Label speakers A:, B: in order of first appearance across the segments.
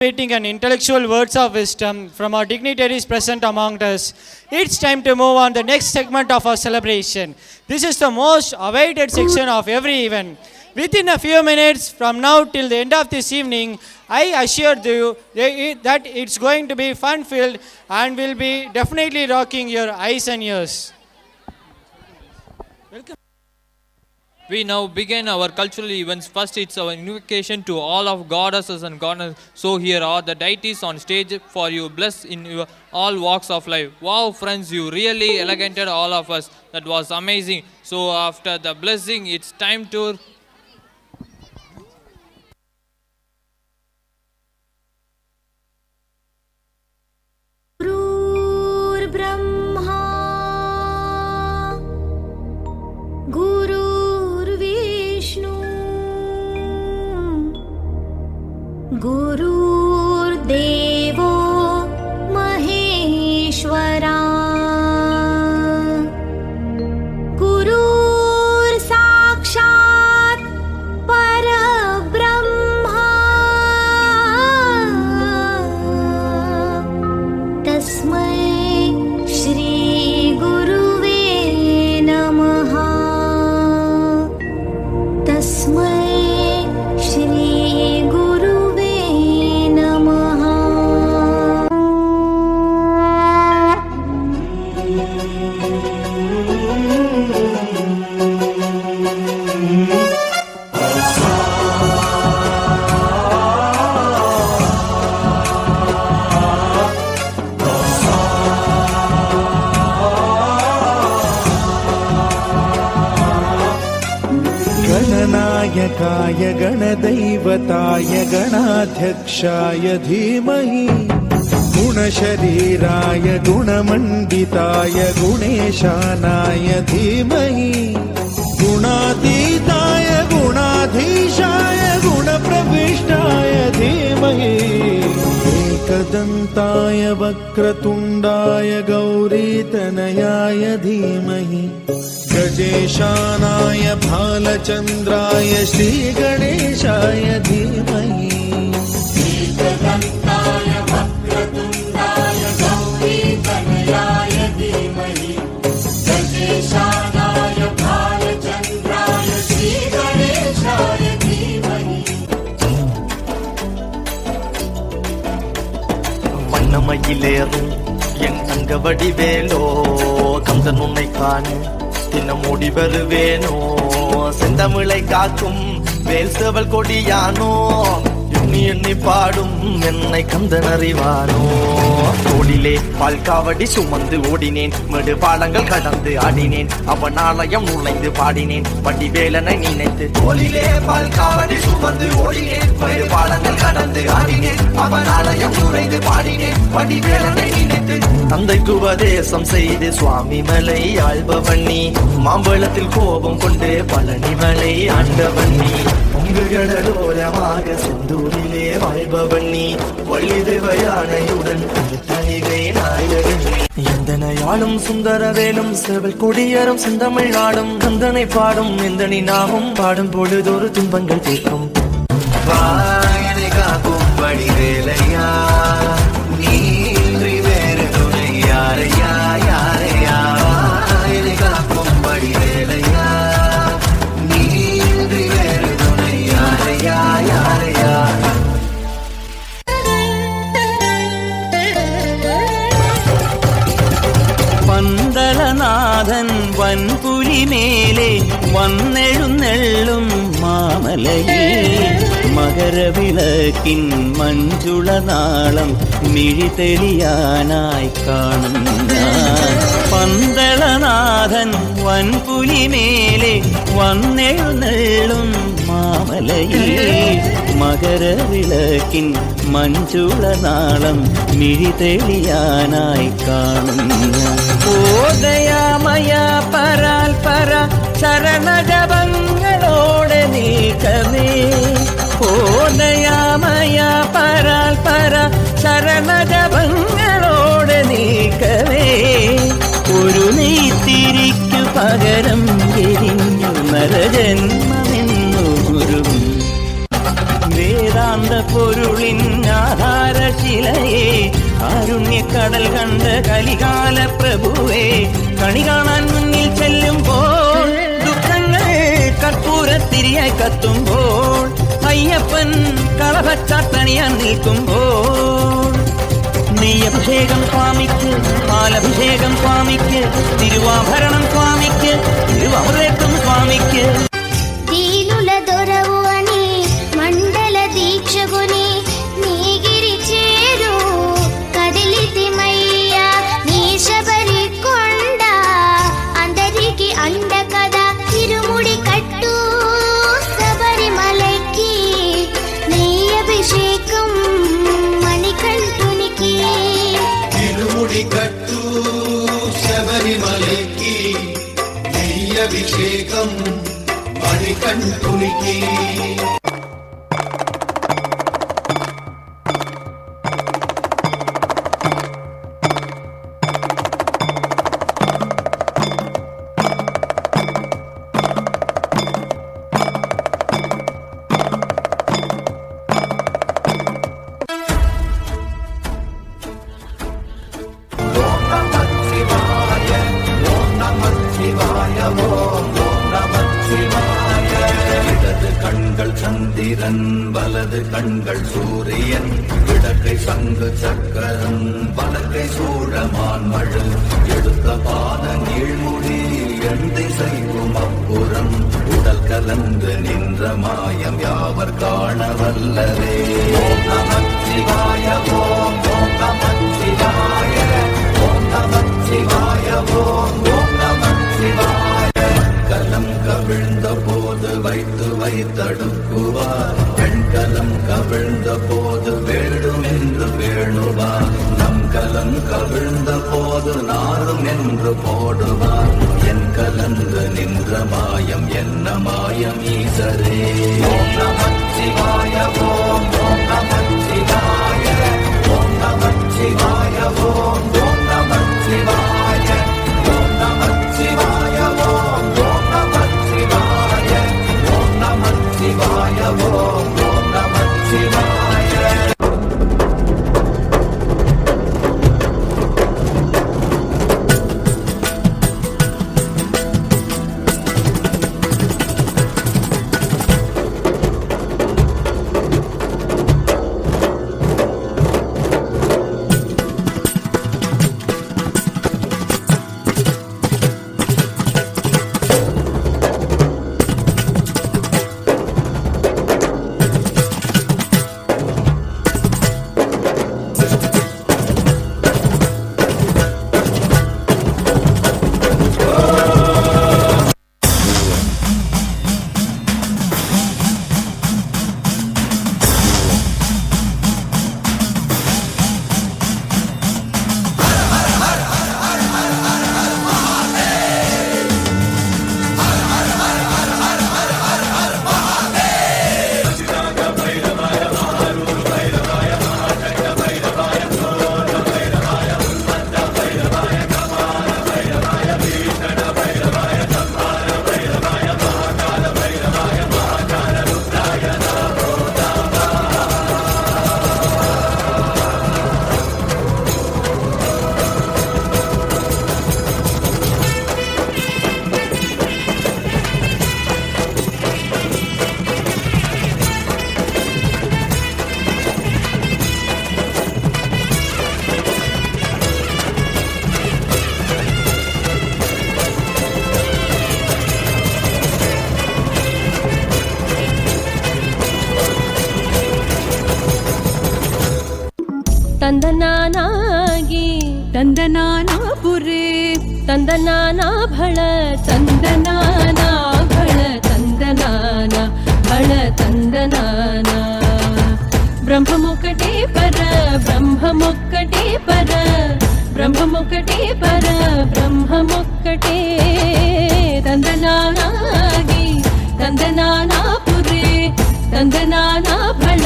A: Waiting and intellectual words of wisdom from our dignitaries present among us. It's time to move on the next segment of our celebration. This is the most awaited section of every event. Within a few minutes from now till the end of this evening, I assure you that it's going to be fun-filled and will be definitely rocking your eyes and ears. Welcome.
B: We now begin our cultural events. First, it's our invocation to all of goddesses and goddesses. So here are the deities on stage for you, blessed in your all walks of life. Wow, friends, you really eleganted all of us. That was amazing. So after the blessing, it's time to...
C: गुरुर्देवो महेश्वरा गुरुर्साक्षात् परब्रह्मा तस्मै श्री गुरुवे नमः तस्मै
D: गणनायकाय गणदैवताय गणाध्यक्षाय धीमहि गुणशरीराय गुणमण्डिताय गुणेशानाय धीमहि गुणातीताय गुणाधीशाय गुणप्रविष्टाय धीमहि एकदन्ताय वक्रतुण्डाय गौरीतनयाय धीमहि गजेशानाय भालचन्द्राय श्रीगणेशाय धीमहि एकदन्ताय वक्रतुण्डाय गौरीतनयाय धीमहि गजेशानाय भालचन्द्राय श्रीगणेशाय धीमहि
E: வண்ணமயிலேறும் என் தங்க வடிவேலோ கந்தன் உன்னை காண தினம் ஓடி வருவேனோ செந்தமிழை காக்கும் வேல் செவல் கொடியானோ எண்ணி எண்ணி பாடும் என்னை கந்தன் அறிவானோ தோளிலே பால் காவடி சுமந்து ஓடினேன் மேடு பாலங்கள் கடந்து ஆடினேன் அவன் ஆலயம் நுழைந்து பாடினேன் வடிவேலனை நினைத்து தோளிலே பால் காவடி சுமந்து ஓடினேன் மேடு பாலங்கள் கடந்து ஆடினேன் அவன் ஆலயம் நுழைந்து பாடினேன் வடிவேலனை நினைத்து தந்தைக்கு உபதேசம் செய்து சுவாமி மலை ஆள்பவன் நீ மாம்பழத்தில் கோபம் கொண்டு பழனி மலை ஆண்டவன் நீ பொங்கு கடலோரமாக செந்தூரிலே வாழ்பவன் நீ வள்ளி தேவயானையுடன் தனிகை நாயகன் எந்தனையாளும் சுந்தரவேலும் செவல் கொடியரும் செந்தமிழ் நாடும் கந்தனை பாடும் எந்தனி நாமும் பாடும் பொழுதொரு துன்பங்கள் தீர்க்கும் வாயனை காக்கும் வடிவேலையா நீன்றி வேறு துணை யாரையா யாரையா வாயனை காக்கும் வடிவேலையா நீன்றி வேறு துணை யாரையா யாரையா
F: പന്തളനാഥൻ വൻപുലിമേലെ വന്നെഴുന്നെള്ളും മാമലയിൽ മകരവിളക്കിൻ മഞ്ജുളനാളം മിഴിതെളിയാനായി കാണുന്ന പന്തളനാഥൻ വൻപുലിമേലെ വന്നെഴുന്നെള്ളും മാമലയിൽ മകരവിളക്കിൻ മഞ്ജുളനാളം മിഴിതെളിയാനായി കാണുന്ന ഓദയാമയ പരാൽ പര ശരണജപങ്ങളോടെ നീക്കമേ ഓദയാമയ പരാൽ പര ശരണജപങ്ങളോടെ നീക്കമേ ഒരു നെയ്ത്തിരിക്കു പകരം എരിഞ്ഞു നരജന്മമെന്നു ഗുരു വേദാന്ത വന്ന പൊരുളിൻ ആധാരശിലയെ കാരുണ്യക്കടൽ കണ്ട കലികാല പ്രഭുവേ കണി കാണാൻ മുന്നിൽ ചെല്ലുമ്പോൾ ദുഃഖങ്ങൾ കർപ്പൂരത്തിരിയായി കത്തുമ്പോൾ അയ്യപ്പൻ കളഭച്ചാത്തണിയാൻ നിൽക്കുമ്പോൾ നെയ്യഭിഷേകം സ്വാമിക്ക് പാലഭിഷേകം സ്വാമിക്ക് തിരുവാഭരണം സ്വാമിക്ക് തിരുവാമൃതം സ്വാമിക്ക്
C: దీనుల దొరవు అని మండల దీక్షగుని నీగిరి చేరు కదిలితిమయ్యా నీ శబరి కొండ అందరికి అండ కదా తిరుముడి కట్టు శబరిమలకి నీ అభిషేకం మణికంఠునికి
D: తిరుముడి కట్టు శబరిమలకి నెయ్యభిషేకం మణికంఠునికి. கண்கள் சந்திரன் வலது கண்கள் சூரியன் இடக்கை சங்கு சக்கரம் வலக்கை சூழமான் மழு எடுத்த பாத நீழ்முடி எண் திசைக்கும் அப்புறம் உடல் கலந்து நின்ற மாயம் யாவர் காண வல்லரே. ஓம் நமச்சிவாய ஓம் ஓம் நமச்சிவாய ஓம் நமச்சிவாய ஓம் ஓம் நமச்சிவாய. கலம் கவிழ்ந்த போது வைத்து வைத்தடுக்குவார் பெண்கலம் கவிழ்ந்த போது வேடும் என்று வேணுவார் நம் கலம் கவிழ்ந்த போது நாரும் என்று போடுவார் என் கலந்து நின்ற மாயம் என்ன மாயம் ஈசரே. ஓம் நமச்சிவாய ஓம் ஓம் நமச்சிவாய ஓம் நமச்சிவாய ஓம் ஓம் நமச்சிவாய ஓம் நமச்சிவாய ஓம் ஓம் நமச்சிவாய ஓம் நமச்சிவாய ஓம் ஓம் நமச்சிவாய.
G: ತಂದನಾನಾಗಿ ತಂದನಾನಾಪುರೇ ತಂದನಾನಾ ಭಳ ತಂದನಾನಾ ಭಳ ತಂದನಾನ ಭಳ ತಂದನಾನ ಬ್ರಹ್ಮಮೊಕ್ಕಟೇ ಪರ ಬ್ರಹ್ಮಮೊಕ್ಕಟೇ ಪರ ಬ್ರಹ್ಮಮೊಕ್ಕಟೇ ಪರ ಬ್ರಹ್ಮಮೊಕ್ಕಟೇ ತಂದನಾನಾಗಿ ತಂದನಾನಾಪುರೇ ತಂದನಾನಾ ಭಳ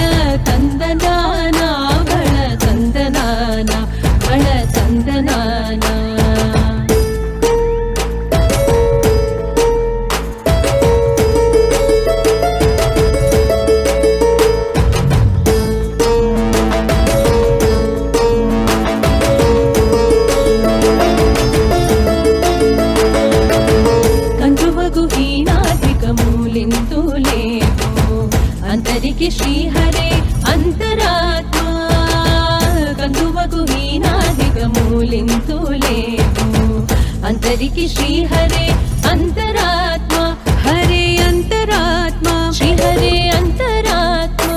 G: ತಂದನಾನಾ ಭಳ ತಂದನಾನ ಭಳ ತಂದನಾನ ఆత్మకు హీనాదిగమూలింతు లేదు. అంతరికి శ్రీహరే అంతరాత్మ, హరే అంతరాత్మ, శ్రీహరే అంతరాత్మ.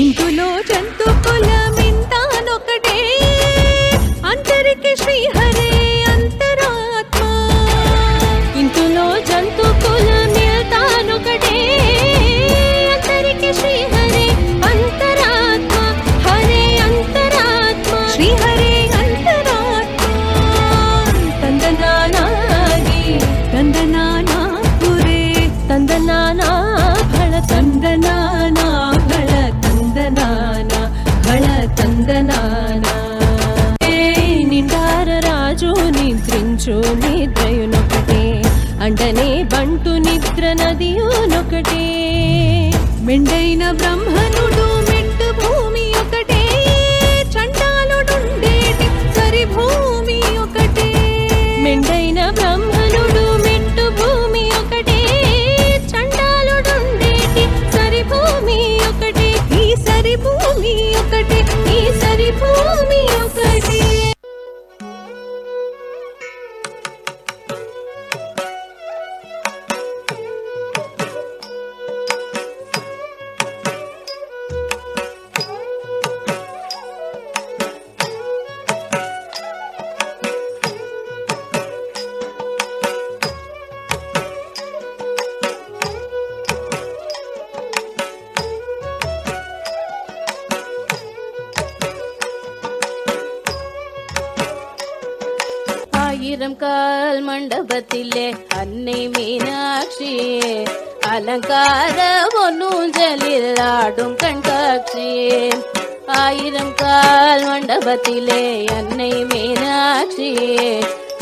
G: ఇందులో జంతు కులమింతానొకటే, అంతరికి శ్రీహరే అంతరాత్మ. ఇందులో జంతు కులమిల్తానొకటే, అంతరికి శ్రీహరే అంతరాత్మ, హరే అంతరాత్మ, శ్రీహరే అంతరాత్మ. ತಂದನಾನಾಗಿ ತಂದನಾನಾ ಪುರೇ ತಂದನಾನಾ ಭಳ ತಂದನಾನಾ ಭಳ ತಂದನಾನಾ ಭಳ ತಂದನಾನಾ. నిండార రాజు నిద్రించు నిద్రయునొకటే, అండనే బంటు నిద్ర నదియునొకటే. మెండైన బ్రహ్మనుడు మెంటు భూమి ఒకటే, చండాలుడుండేటి సరి భూమి ఒకటే. మెండైన బ్రహ్మనుడు మెంటు భూమి ఒకటే, చండాలుడుండేటి సరి భూమి ఒకటే. ఈ సరి భూమి ఒకటే, ఈ సరి భూమి ఒకటే.
H: ஆயிரம் கால் மண்டபத்திலே அன்னை மீனாட்சியே, அலங்கார ஒன்னூஞ்சலில் ஆடும் கண்காட்சியே. ஆயிரம் கால் மண்டபத்திலே அன்னை மீனாட்சியே,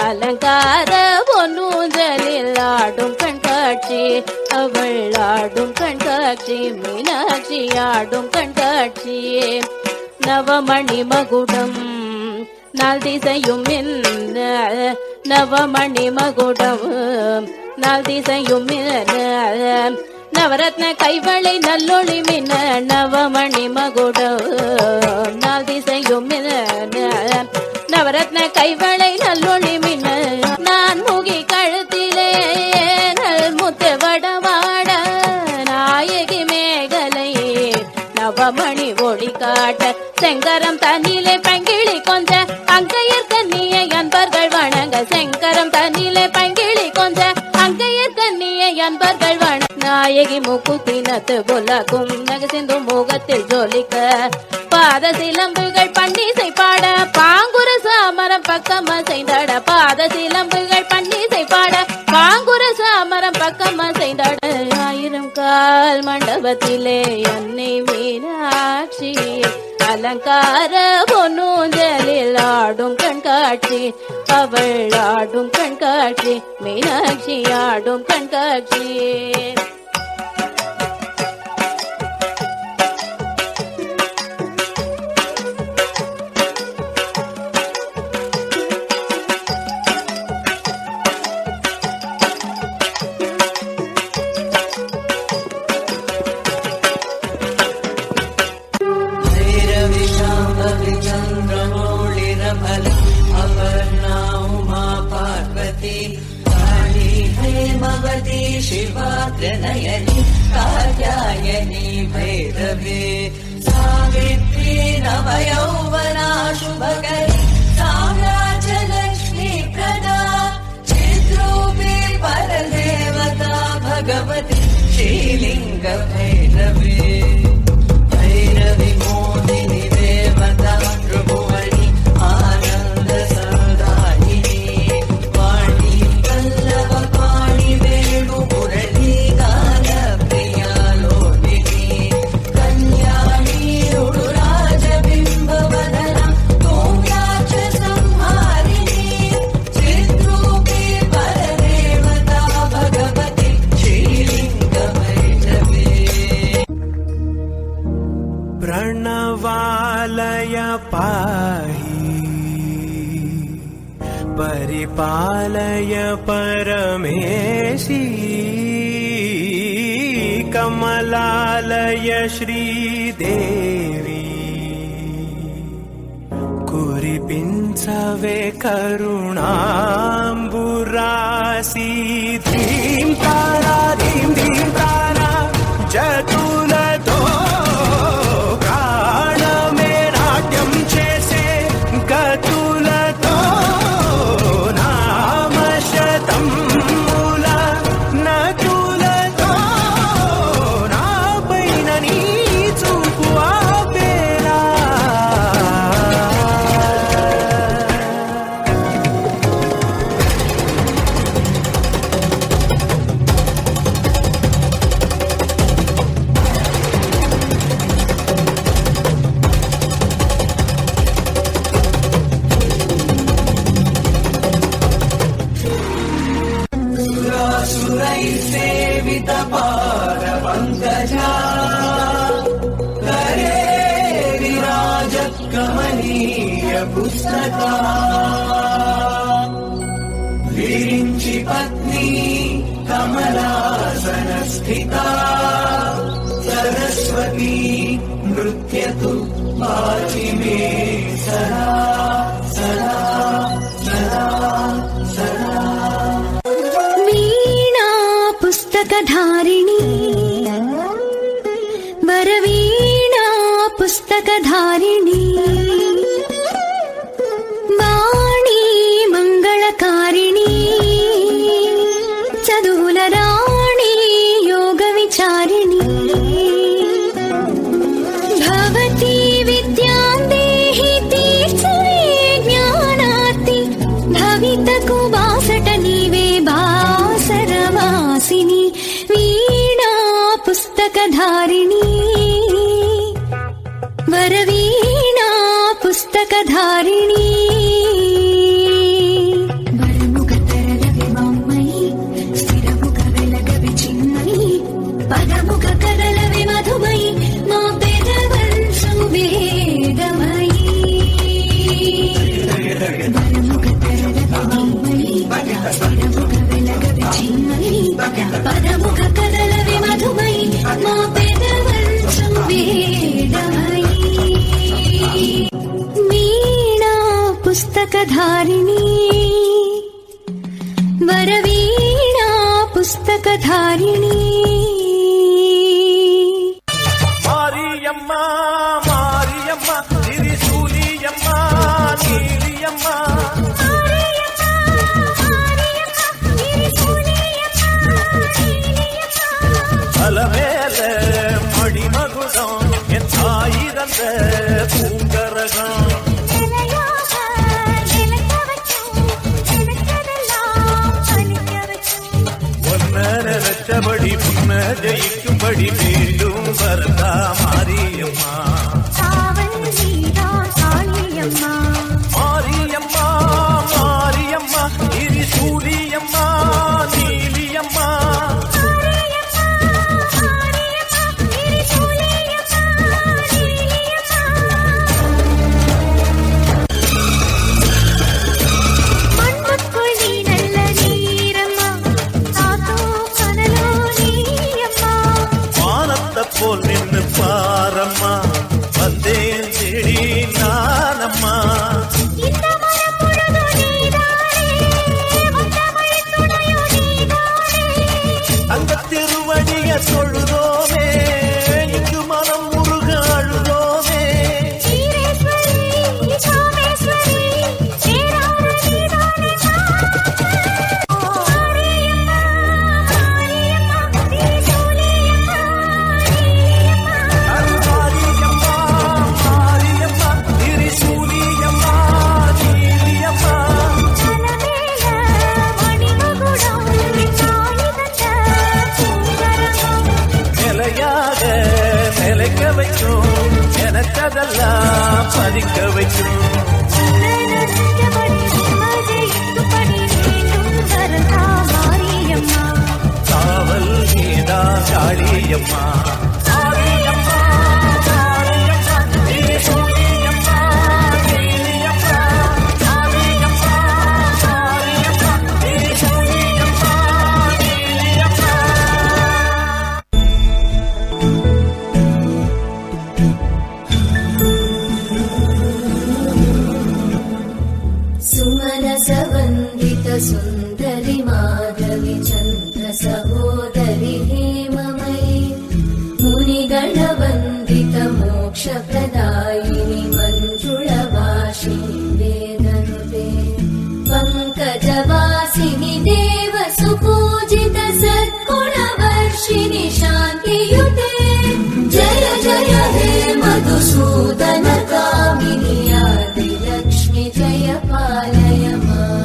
H: அலங்கார ஒன்னூஞ்சலில் ஆடும் கண்காட்சி. அவள் ஆடும் கண்காட்சி, மீனாட்சி ஆடும் கண்காட்சியே. நவமணி மகுடம் நாள் திசையும் மின்ன, நவமணி மகுடம் நாள் திசையும் மின்ன. நவரத்ன கைவளை நல்லொளி மின்ன, நவமணி மகுடம் நாள் திசையும் மின்ன. நவரத்ன கைவளை நல்லொளி மின்ன. நான் முகி கழுத்திலே நல் முத்து வடவாட, நாயகி மேகலை நவமணி ஒளி காட்ட. செங்கரம் தண்ணிலே பங்கிளி கொஞ்ச அங்கையர் கண்ணியை அன்பர்கள் வணங்க. செங்கரம் தண்ணிலே பங்கிளி கொஞ்ச அங்கையர் கண்ணியை அன்பர்கள் வணங்க. நாயகி மூக்குத்தினத்து புலகும் நகசிந்து முகத்தில் ஜொலிக்க. பாத சிலம்புகள் பன்னிசை பாட, பாங்குர சாமரம் பக்கம் அசைந்தாட. பாத சிலம்புகள் பன்னிசை பாட, பாங்குர சாமரம் பக்கம் அசைந்தாட. ஆயிரம் கால் மண்டபத்திலே அன்னை மீனாட்சி, அலங்கார பொன்னூஞ்சலில் ஆடும் கண்காட்சி. அவள் ஆடும் கண்காட்சி, மீனாட்சி ஆடும் கண்காட்சி.
I: शिवाग्रनयनी कात्यायनी भैरवे सावित्री नवयौवना शुभकरी साम्राज्यलक्ष्मी प्रदा चिद्रूपी परदेवता भगवती श्रीलिंग भैरवे भैरवी मोदिनी देवता त्रिभुवनी आनंद सदायिनी वाणी वल्लभ पाणि वेणु मुरली गान प्रियालोकिनी कल्याणी रुडुराज बिंब वदना तोम्याच संहारिणी चिद्रूपी परदेवता भगवती श्रीलिंग भैरवे
J: प्रणवालय पाहि परिपालय परमेशी कमलालय श्रीदेवी కురిపించవే కరుణాంబురాసి ధీం తారా ధీం ధీం తారా జతులతో ప్రాణమే నాట్యం చేసే గతులతో నామశతం మూల నటులతో నా పైన నీ చూపు ఆపేరా
I: సేవిత పాద పంకజా కరే విరాజత్ కమనీయ పుస్తకా విరించి పత్ని కమలాసన స్థితా సరస్వతీ నృత్యతు పాచి మే సదా సదా సదా సదా.
C: పుస్తకధారిణి వరవీణా పుస్తకధారిణి వాణి మంగళకారిణి చదువుల రాణి యోగ విచారిణి భవతి విద్యాందేహి తీర్చవే జ్ఞానార్తి భవితకు బాసట నీవే బాసరవాసిని వీణా పుస్తకధారిణి వరవీణా పుస్తకధారిణి వరముగ తరగవి మమ్మయి స్థిరముగ వెలగవి చిన్నయి పదముగ కదలవి మధుమయి మా పెదవంశు వేదమయి వరముగ తరగవి మమ్మయి స్థిరముగ వెలగవి చిన్నయి పదముగ కదలవి మధుమయి మా పెదవంశు వేదమయి వీణా పుస్తకధారిణి వరవీణా పుస్తకధారిణి.
J: మారియమ్మ మారియమ్మ తిరిశూలియమ్మ నీలియమ్మ அலமேல மடிமகுடம் என் தாயிரந்த பூங்கரகம் ஒன்ன நினைச்சபடி முன்ன ஜெயிக்கும்படி மீண்டும் வரதா மாரியம்மா மாரியம்மா மாரியம்மா திரிசூலியம்மா நீலியம்மா போல் நின்று பாரம்மா வந்தேன் தேடி நானம்மா அந்த திருவடிய தொழுதோமே இங்கு மனம் முருக அழுதோமே நிலைக்க வைக்கும் எனக்கதெல்லாம் பதிக்க வைக்கும் காவல் கீதா காளியம்மா
C: सुन्दरि माधवि चन्द्र सहोदरि हेममयि मुनिगणवन्दित मोक्षप्रदायिनि मञ्जुळवासिनि वेदनुते पङ्कजवासिनि देव सुपूजित सद्गुणवर्षिणि शान्तियुते जय जय हे मधुसूदन कामिनि आदिलक्ष्मि जय पालय माम्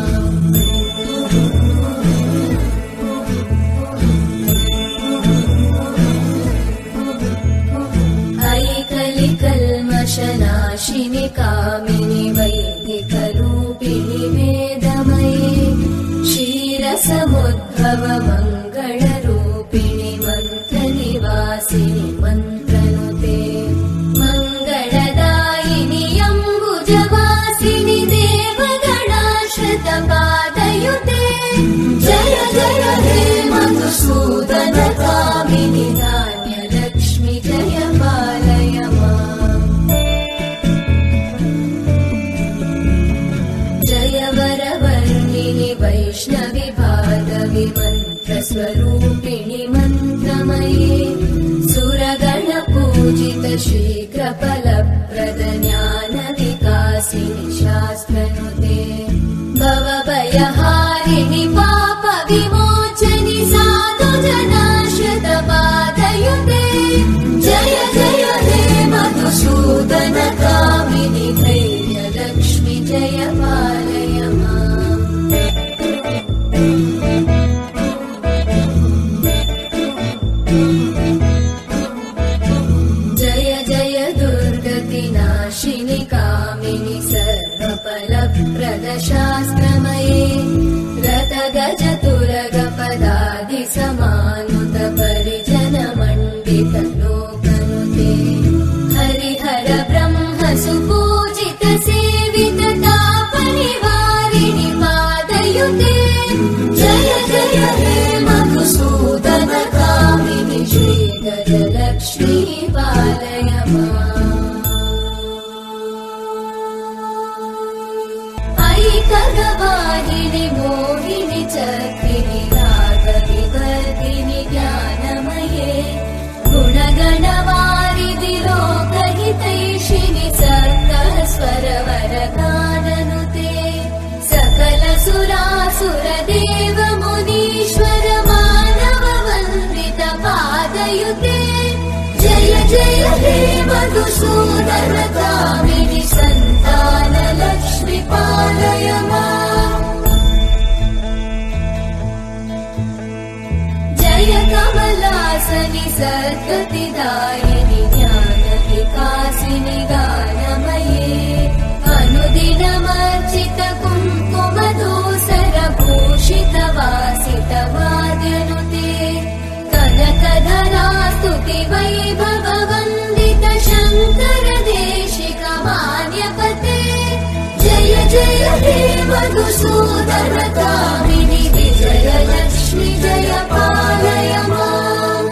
C: ऐकलिकल्मषनाशिनि कामिनि वैदिकरूपिणि वेदमये क्षीरसमुद्भव मङ्गलरूपिणि मन्त्रनिवासिनि मन्त्रनुते मङ्गलदायिनि अम्बुजवासिनि देवगणाश्रितपादयुते जय जय हे मधुसूदन कामिनि धान्यलक्ष्मि जय पालय माम् जय वरवर्णिनि वैष्णवि भार्गवि मन्त्रस्वरूपिणि मन्त्रमये सुरगणपूजित शीघ्रफलप्रद ज्ञानविकासिनि शास्त्रनुते भवभयहारिणि पापविमोचनि साधुजनाश्रितपादयुते जय जय हे मधुसूदन कामिनि धैर्यलक्ष्मि जय पालय माम् जय जय दुर्गतिनाशिनि कामिनि सर्वफलप्रद शास्त्रमये रतगजतुरगपदादिसमानुत परिजनमण्डित लोकनुते हरिहर ब्रह्म सुपूजित सेवित तापनिवारिणि पादयुते जय जय हे मधुसूदन कामिनि श्रीगजलक्ष्मी पालय माम् ऐकगवाहिनि मोहिनि चक्रिणि रागविवर्धिनि ज्ञानमये गुणगणवारिधि लोकहितैषिणि सर्गस्वरवरगाननुते सकलसुरासुरदेव मुनीश्वर मानववन्दित पादयुते जय जय हे मधुसूदन कामिनि सन्तानलक्ष्मि पालय माम् जय कमलासनि सद्गतिदायिनि ज्ञानविकासिनि गानमये अनुदिनमर्चित कुङ्कुमधूसरभूषित वासित वाद्यनुते कनकधरा स्तुति वैभववन्दित शङ्कर देशिक मान्यपते जय जय हे मधुसूदन कामिनि विजयलक्ष्मि जय पालय माम्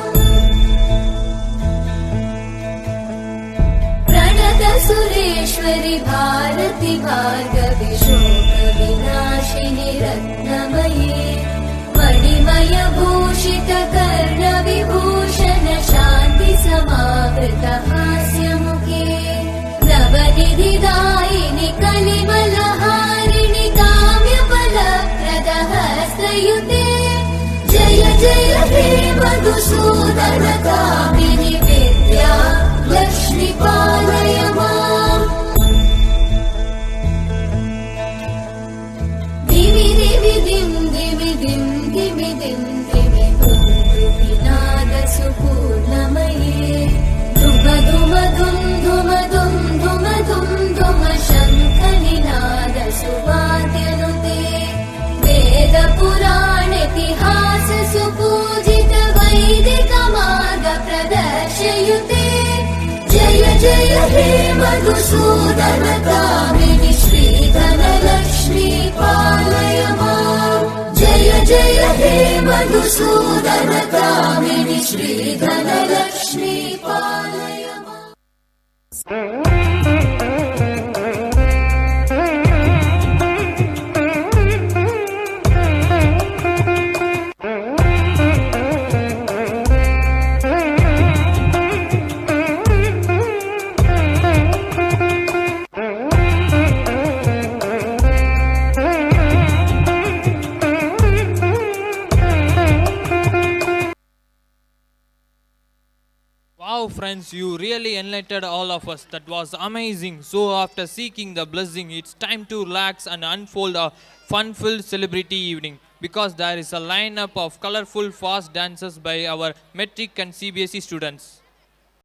C: प्रणत सुरेश्वरि भारति भार्गवि शोकविनाशिनि रत्नमये मणिमय भूषित कर्णविभूषण शान्ति समावृत हास्यमुखे नवनिधिदायिनि कलिमलहारिणि काम्यफलप्रद हस्तयुते जय जय हे मधुसूदन कामिनि विद्या लक्ष्मि पालय माम् दिवि दिवि दिं दिवि दिं दिवि दिं दिवि दुन्दुभिनाद सुपूर्णमये धुम धुम धुम धुम धुम धुम धुम धुम शङ्खनिनाद सुवाद्यनुते वेद पुराणेतिहास सुपूजित वैदिक मार्ग प्रदर्शयुते जय जय हे मधुसूदन कामिनि श्रीधनलक्ष्मी पालय माम् जय जय हे मधुसूदन कामिनि श्रीधनलक्ष्मी पालय माम्
B: Friends, you really enlightened all of us. That was amazing. So after seeking the blessing, it's time to relax and unfold a fun-filled celebrity evening, because there is a lineup of colorful fast dances by our metric and CBSE students.